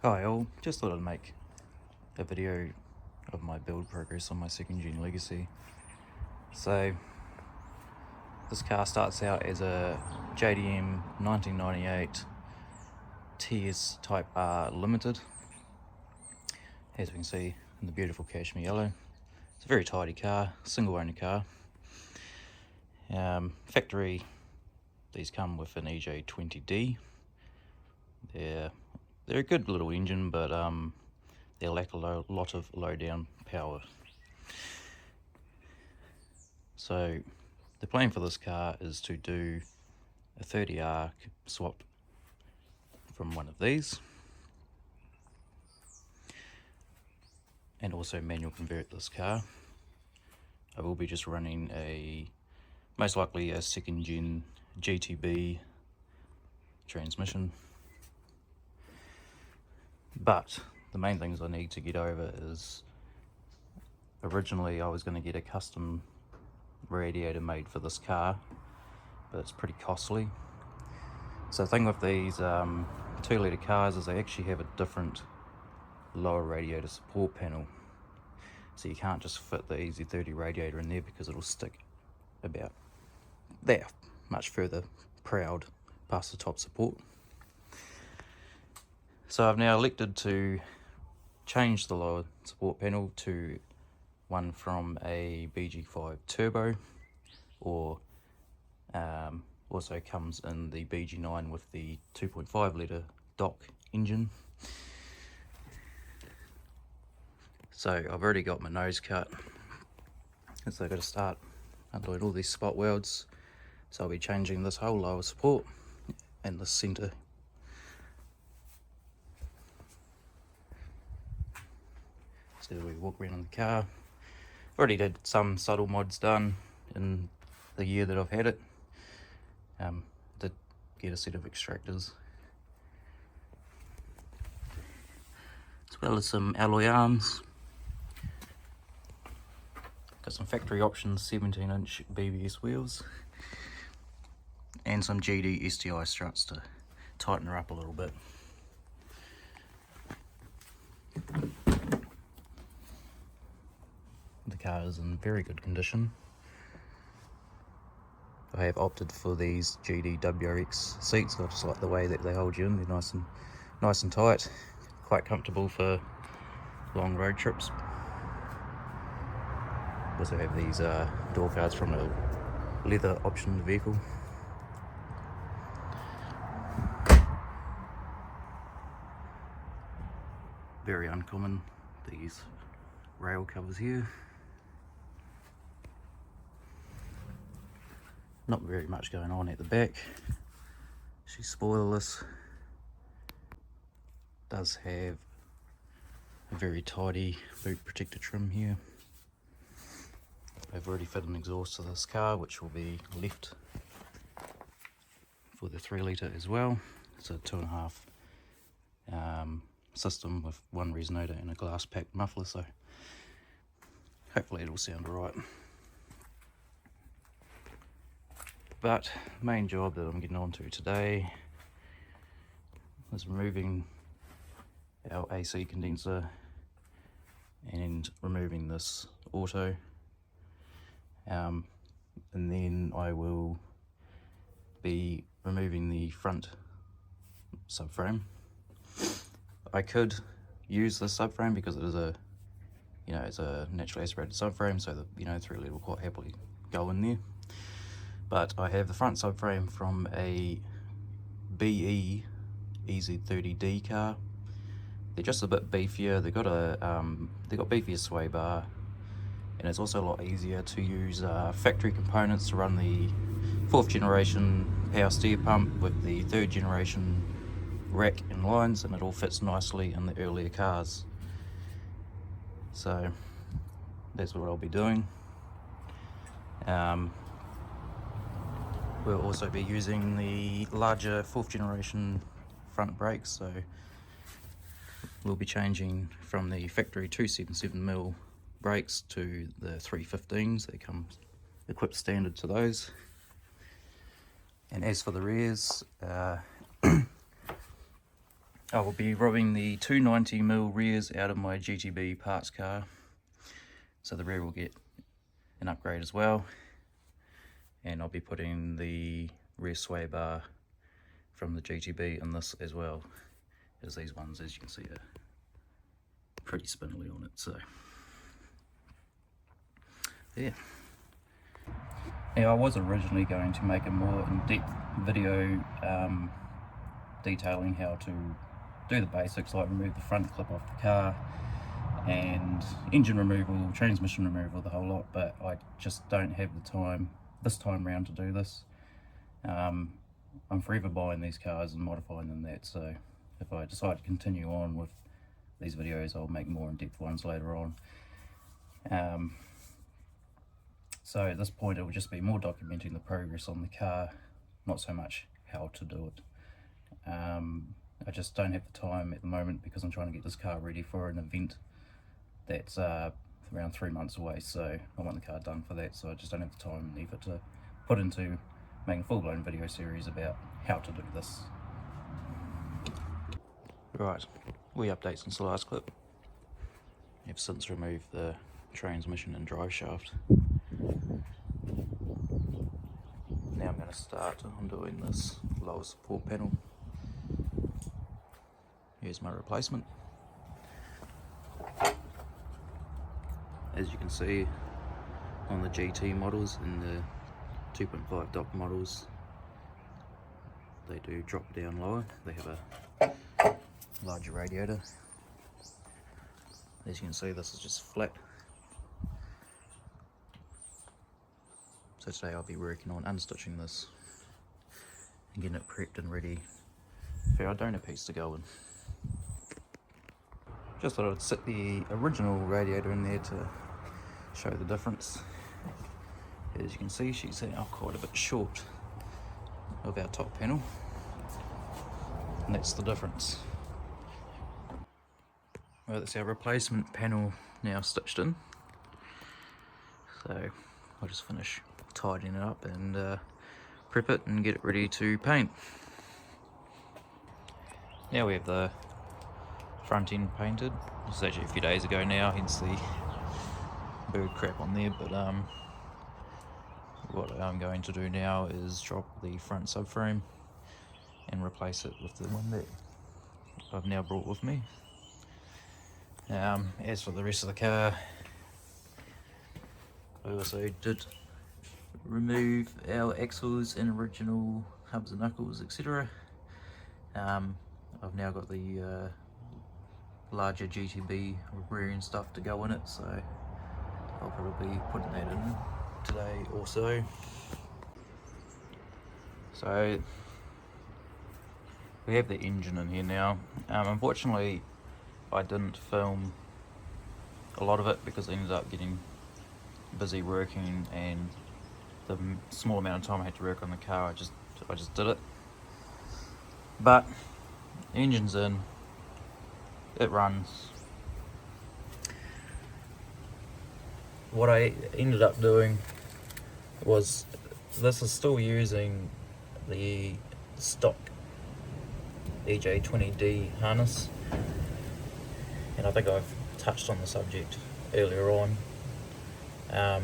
Hi all, just thought I'd make a video of my build progress on my second gen Legacy. So this car starts out as a JDM 1998 TS Type R Limited, as we can see in the beautiful cashmere yellow. It's a very tidy car, single owner car. Factory, these come with an EJ20D. They're a good little engine, but they lack a lot of low down power. So the plan for this car is to do a 30R swap from one of these, and also manual convert this car. I will be just running most likely a second gen GTB transmission. But the main things I need to get over is, originally I was going to get a custom radiator made for this car, but it's pretty costly. So the thing with these 2-litre cars is they actually have a different lower radiator support panel. So you can't just fit the EZ30 radiator in there because it'll stick about that much further proud past the top support. So I've now elected to change the lower support panel to one from a BG5 turbo, or also comes in the BG9 with the 2.5 litre DOC engine. So I've already got my nose cut, and so I've got to start undoing all these spot welds. So I'll be changing this whole lower support and the centre. So we walk around in the car. Already did some subtle mods done in the year that I've had it. Did get a set of extractors, as well as some alloy arms. Got some factory options 17-inch BBS wheels, and some GD STI struts to tighten her up a little bit. The car is in very good condition. I have opted for these GD WRX seats. I just like the way that they hold you in. They're nice and tight, quite comfortable for long road trips. Also have these door guards from a leather optioned vehicle. Very uncommon, these rail covers here. Not very much going on at the back. She's spoilerless. Does have a very tidy boot protector trim here. I've already fitted an exhaust to this car, which will be left for the 3-litre as well. It's a 2.5 system with one resonator and a glass packed muffler, so hopefully it'll sound alright. But the main job that I'm getting on to today is removing our AC condenser and removing this auto, and then I will be removing the front subframe. I could use this subframe because it is it's a naturally aspirated subframe, so the 3-litre will quite happily go in there. But I have the front subframe from a BE EZ30D car. They're just a bit beefier. They've got beefier sway bar, and it's also a lot easier to use factory components to run the 4th generation power steer pump with the 3rd generation rack and lines, and it all fits nicely in the earlier cars. So that's what I'll be doing. We'll also be using the larger 4th generation front brakes, so we'll be changing from the factory 277mm brakes to the 315s. They come equipped standard to those. And as for the rears, I will be robbing the 290mm rears out of my GTB parts car, so the rear will get an upgrade as well, and I'll be putting the rear sway bar from the GTB in this as well, as these ones, as you can see, are pretty spindly on it. So yeah. Now I was originally going to make a more in-depth video detailing how to do the basics, like remove the front clip off the car and engine removal, transmission removal, the whole lot, but I just don't have the time this time round to do this. I'm forever buying these cars and modifying them, so if I decide to continue on with these videos, I'll make more in-depth ones later on. So at this point it will just be more documenting the progress on the car, not so much how to do it. I just don't have the time at the moment because I'm trying to get this car ready for an event that's around 3 months away, so I want the car done for that, so I just don't have the time and effort to put into making a full-blown video series about how to do this. Right, we update since the last clip. I've since removed the transmission and drive shaft. Now I'm going to start undoing this lower support panel. Here's my replacement. As you can see on the GT models and the 2.5 dock models, they do drop down lower. They have a larger radiator. As you can see, this is just flat. So today I'll be working on unstitching this and getting it prepped and ready for our donor piece to go in. Just thought I'd sit the original radiator in there to show the difference. As you can see, she's now quite a bit short of our top panel, and that's the difference. Well, that's our replacement panel now stitched in, so I'll just finish tidying it up and prep it and get it ready to paint. Now we have the front end painted. This is actually a few days ago now, hence the bird crap on there, but what I'm going to do now is drop the front subframe and replace it with the one that I've now brought with me. As for the rest of the car, I also did remove our axles and original hubs and knuckles, etc. I've now got the larger GTB rearing stuff to go in it, so I'll probably be putting that in today also. So we have the engine in here now. Unfortunately I didn't film a lot of it because I ended up getting busy working, and the small amount of time I had to work on the car, I just did it. But the engine's in, it runs. What I ended up doing was, this is still using the stock EJ20D harness, and I think I've touched on the subject earlier on.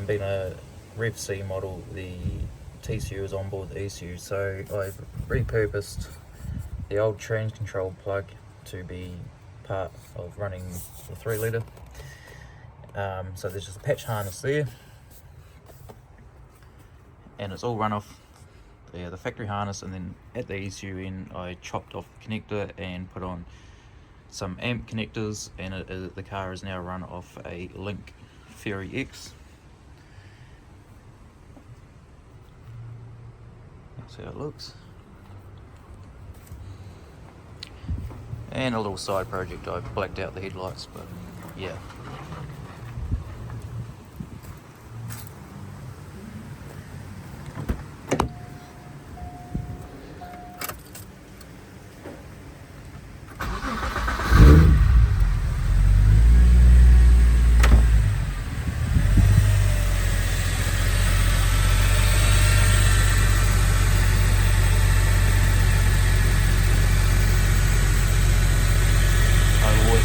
Being a Rev C model, the TCU is on board the ECU, so I've repurposed the old trans control plug to be part of running the 3 litre. So there's just a patch harness there, and it's all run off the factory harness, and then at the ECU end I chopped off the connector and put on some amp connectors, and the car is now run off a Link Ferry X. That's how it looks. And a little side project, I blacked out the headlights, but yeah.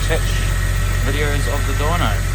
attach videos of the dyno.